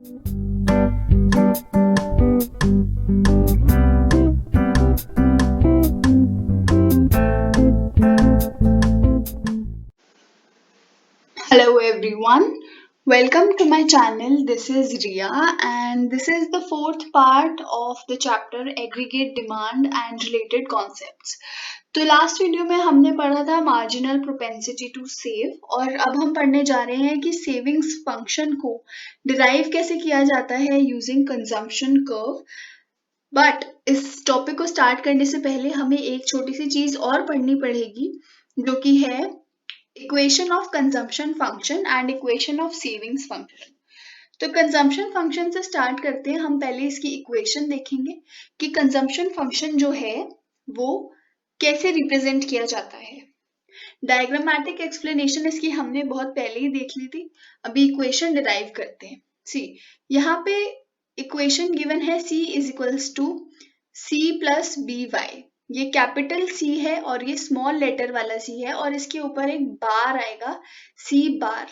Hello everyone, welcome to my channel. This is Ria and this is the fourth part of the chapter Aggregate Demand and Related Concepts. तो last video में हमने पढ़ा था marginal propensity to save और अब हम पढ़ने जा रहे हैं कि सेविंग्स फंक्शन को डिराइव कैसे किया जाता है यूजिंग कंजम्पशन कर्व। बट इस टॉपिक को स्टार्ट करने से पहले हमें एक छोटी सी चीज और पढ़नी पड़ेगी जो कि है equation of consumption function and equation of savings function. तो कंजम्पशन फंक्शन से स्टार्ट करते हैं। हम पहले इसकी इक्वेशन देखेंगे कि कंजम्पशन फंक्शन जो है वो कैसे रिप्रेजेंट किया जाता है। डायग्रामेटिक एक्सप्लेनेशन इसकी हमने बहुत पहले ही देख ली थी। अभी इक्वेशन डिराइव करते हैं। सी यहाँ पे इक्वेशन गिवन है c is equals to c plus b y. ये कैपिटल C है और ये स्मॉल लेटर वाला C है और इसके ऊपर एक बार आएगा C बार।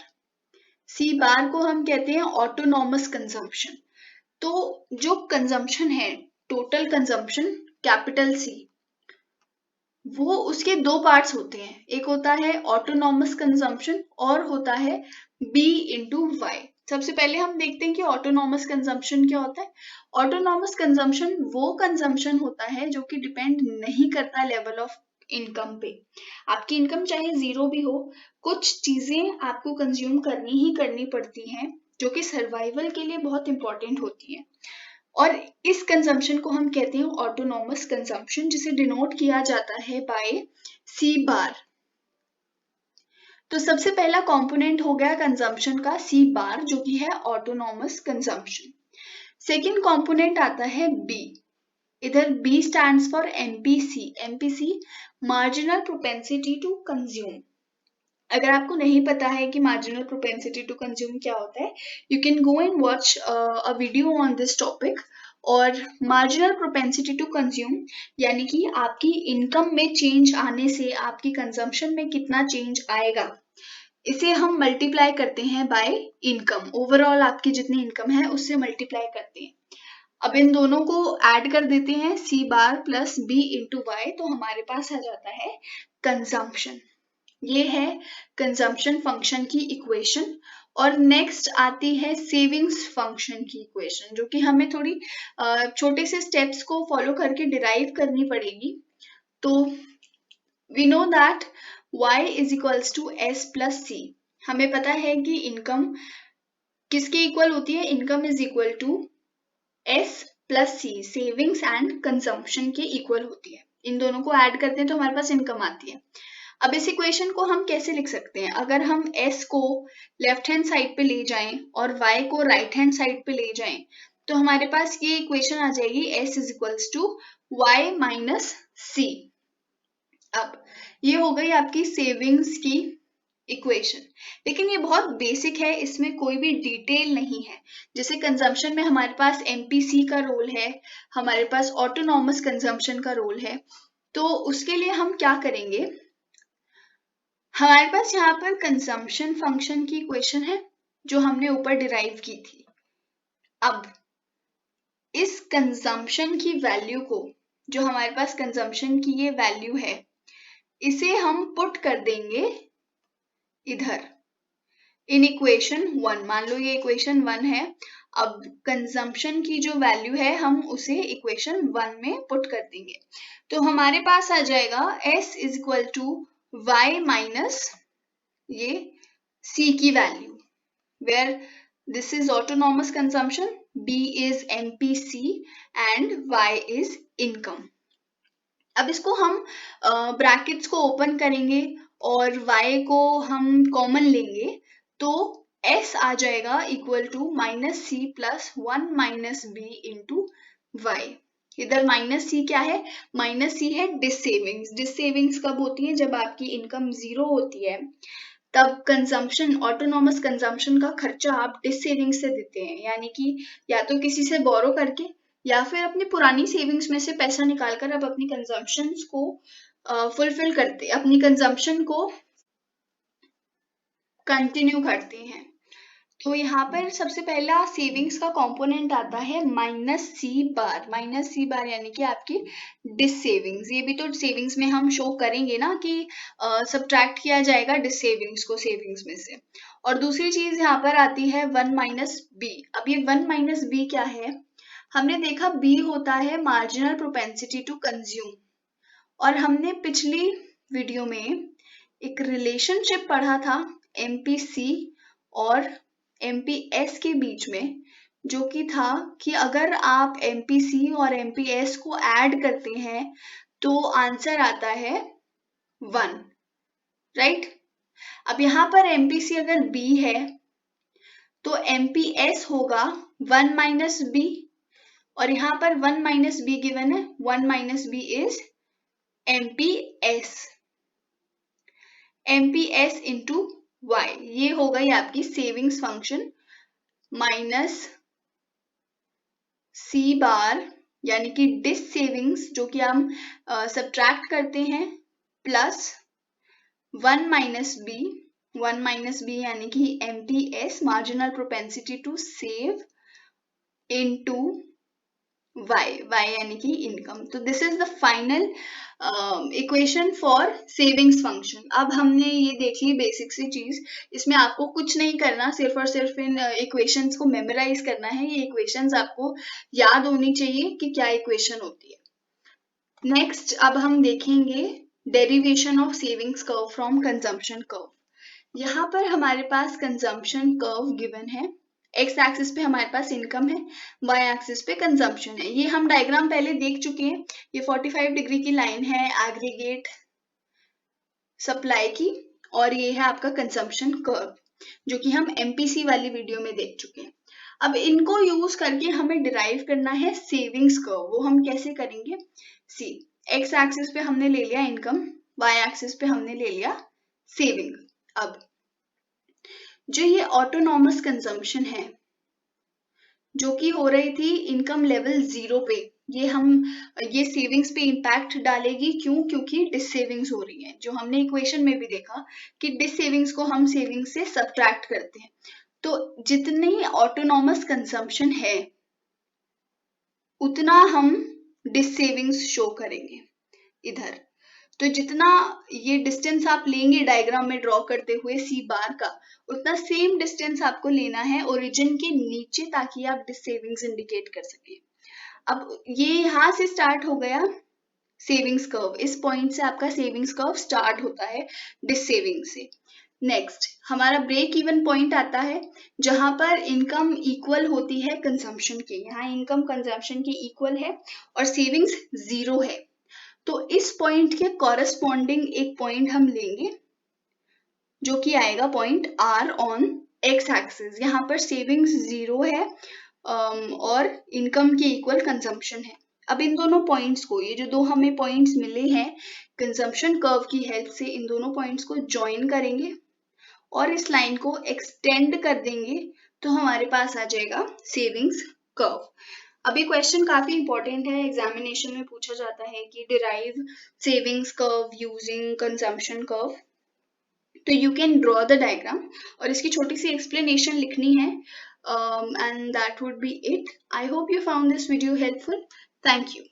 C बार को हम कहते हैं ऑटोनॉमस कंजम्पशन। तो जो कंजम्पशन है टोटल कंजम्पशन कैपिटल C वो उसके दो पार्ट्स होते हैं। एक होता है ऑटोनॉमस कंजम्पशन और होता है B इंटू वाई। सबसे पहले हम देखते हैं कि ऑटोनॉमस कंजम्पशन क्या होता है। ऑटोनॉमस कंजम्पशन वो कंजम्पशन होता है जो कि डिपेंड नहीं करता लेवल ऑफ इनकम पे। आपकी इनकम चाहे जीरो भी हो, कुछ चीजें आपको कंज्यूम करनी ही करनी पड़ती हैं जो कि सर्वाइवल के लिए बहुत इंपॉर्टेंट होती हैं और इस कंजम्पशन को हम कहते हैं ऑटोनॉमस कंजम्पशन, जिसे डिनोट किया जाता है बाय सी बार। तो सबसे पहला कंपोनेंट हो गया कंजम्पशन का सी बार जो कि है ऑटोनॉमस कंजम्पशन। सेकेंड कंपोनेंट आता है बी। इधर b stands for MPC. MPC marginal propensity to consume. अगर आपको नहीं पता है कि मार्जिनल प्रोपेंसिटी टू कंज्यूम क्या होता है, you can go and watch a video on this topic. और मार्जिनल प्रोपेंसिटी टू कंज्यूम यानी कि आपकी इनकम में चेंज आने से आपकी कंजम्पशन में कितना चेंज आएगा, इसे हम मल्टीप्लाई करते हैं बाय इनकम। ओवरऑल आपकी जितनी इनकम है उससे मल्टीप्लाई करते हैं। अब इन दोनों को ऐड कर देते हैं सी बार प्लस बी इंटू वाई, तो हमारे पास आ जाता है कंजम्पशन। ये है कंजम्पशन फंक्शन की इक्वेशन। और नेक्स्ट आती है सेविंग्स फंक्शन की इक्वेशन जो कि हमें थोड़ी छोटे से स्टेप्स को फॉलो करके डिराइव करनी पड़ेगी। तो we know that y is equals to s plus C. हमें पता है कि इनकम किसके इक्वल होती है, income is equal to s plus C, savings and consumption के इक्वल होती है। इन दोनों को ऐड करते हैं तो हमारे पास इनकम आती है। अब इस इक्वेशन को हम कैसे लिख सकते हैं, अगर हम s को लेफ्ट हैंड साइड पे ले जाएं और y को राइट हैंड साइड पे ले जाएं तो हमारे पास ये इक्वेशन आ जाएगी s is equals to Y minus C. अब ये हो गई आपकी सेविंग्स की इक्वेशन, लेकिन ये बहुत बेसिक है, इसमें कोई भी डिटेल नहीं है। जैसे कंजम्पशन में हमारे पास एमपीसी का रोल है, हमारे पास ऑटोनॉमस कंजम्पशन का रोल है। तो उसके लिए हम क्या करेंगे, हमारे पास यहाँ पर कंजम्पशन फंक्शन की इक्वेशन है जो हमने ऊपर डिराइव की थी। अब इस कंजम्पशन की वैल्यू को, जो हमारे पास कंजम्पशन की ये वैल्यू है, इसे हम पुट कर देंगे इधर इन इक्वेशन 1। मान लो ये इक्वेशन 1 है। अब कंजम्पशन की जो वैल्यू है हम उसे इक्वेशन 1 में पुट कर देंगे तो हमारे पास आ जाएगा s is equal to Y minus ये c की value, where this is autonomous consumption, b is MPC and y is income. अब इसको हम ब्रैकेट्स को ओपन करेंगे और y को हम कॉमन लेंगे तो s आ जाएगा equal to minus c plus 1 minus b into y. इधर माइनस सी क्या है, माइनस सी है डिससेविंग्स। डिससेविंग्स कब होती है, जब आपकी इनकम जीरो होती है तब कंजम्पशन, ऑटोनॉमस कंजम्पशन का खर्चा आप डिससेविंग से देते हैं, यानी कि या तो किसी से बोरो करके या फिर अपनी पुरानी सेविंग्स में से पैसा निकालकर आप अपनी कंजम्पशंस को फुलफिल करते, अपनी कंजम्पशन को कंटिन्यू करते हैं। तो यहाँ पर सबसे पहला सेविंग्स का कंपोनेंट आता है माइनस सी बार यानी कि आपकी डिस सेविंग्स। ये भी तो सेविंग्स में हम शो करेंगे ना कि सब्ट्रैक्ट किया जाएगा डिस सेविंग्स को सेविंग्स में से। और दूसरी चीज यहाँ पर आती है वन माइनस बी। अब ये वन माइनस बी क्या है? हमने देखा बी होता है मार्जिनल प्रोपेंसिटी टू कंज्यूम, और हमने पिछली वीडियो में एक रिलेशनशिप पढ़ा था एमपीसी और एमपीएस के बीच में, जो कि था कि अगर आप एमपीसी और एमपीएस को ऐड करते हैं तो आंसर आता है 1, राइट? अब यहाँ पर एमपीसी अगर बी है तो एमपीएस होगा 1 माइनस बी, और यहाँ पर 1 माइनस बी गिवन है, 1 minus b is MPS, MPS into y. ये हो गई आपकी savings function minus c bar यानी कि डिस सेविंग्स जो कि हम सब्ट्रैक्ट करते हैं, प्लस 1 माइनस बी यानी कि MPS marginal propensity to save into y यानी कि इनकम। तो this is the final equation for savings function. अब हमने ये देख ली बेसिक सी चीज, इसमें आपको कुछ नहीं करना, सिर्फ और सिर्फ इन इक्वेशंस को मेमोराइज करना है। ये इक्वेशंस आपको याद होनी चाहिए कि क्या इक्वेशन होती है। नेक्स्ट अब हम देखेंगे derivation of savings curve from consumption curve. यहाँ पर हमारे पास कंजम्पशन कर्व गिवन है, एक्स एक्सिस पे हमारे पास इनकम है, वाई एक्सिस पे कंजम्पशन है। ये हम डायग्राम पहले देख चुके हैं। ये 45 डिग्री की लाइन है एग्रीगेट सप्लाई की, और ये है आपका कंजम्पशन कर्व जो कि हम एमपीसी वाली वीडियो में देख चुके हैं। अब इनको यूज करके हमें डिराइव करना है सेविंग्स कर्व। वो हम कैसे करेंगे? सी, एक्स एक्सिस पे हमने ले लिया इनकम, वाई एक्सिस पे हमने ले लिया सेविंग। अब जो ये ऑटोनॉमस कंजम्पशन है जो कि हो रही थी इनकम लेवल 0 पे, ये सेविंग्स पे इम्पैक्ट डालेगी। क्यों? क्योंकि डिस सेविंग्स हो रही है, जो हमने इक्वेशन में भी देखा कि डिस सेविंग्स को हम सेविंग्स से सब्ट्रैक्ट करते हैं। तो जितनी ऑटोनॉमस कंजम्पशन है उतना हम डिस सेविंग्स शो करेंगे इधर। तो जितना ये डिस्टेंस आप लेंगे डायग्राम में ड्रॉ करते हुए सी बार का, उतना सेम डिस्टेंस आपको लेना है ओरिजिन के नीचे, ताकि आप डिस सेविंग्स इंडिकेट कर सके। अब ये यहाँ से स्टार्ट हो गया सेविंग्स कर्व, इस पॉइंट से आपका सेविंग्स कर्व स्टार्ट होता है डिस सेविंग से। नेक्स्ट हमारा ब्रेक इवन पॉइंट आता है जहां पर इनकम इक्वल होती है कंजम्पशन के। यहाँ इनकम कंजम्पशन के इक्वल है और सेविंग्स 0 है। तो इस पॉइंट के कॉरेस्पॉन्डिंग एक पॉइंट हम लेंगे जो कि आएगा point r on x axis. यहाँ पर सेविंग्स 0 है और इनकम के इक्वल कंजम्पशन है। अब इन दोनों पॉइंट्स को, ये जो दो हमें पॉइंट्स मिले हैं कंजम्पशन कर्व की हेल्प से, इन दोनों पॉइंट्स को ज्वाइन करेंगे और इस लाइन को एक्सटेंड कर देंगे, तो हमारे पास आ जाएगा सेविंग्स कर्व। अभी क्वेश्चन काफी इंपॉर्टेंट है, एग्जामिनेशन में पूछा जाता है कि derive savings curve using consumption curve. तो you can draw the diagram और इसकी छोटी सी एक्सप्लेनेशन लिखनी है, and that would be it. I hope you found this video helpful. Thank you.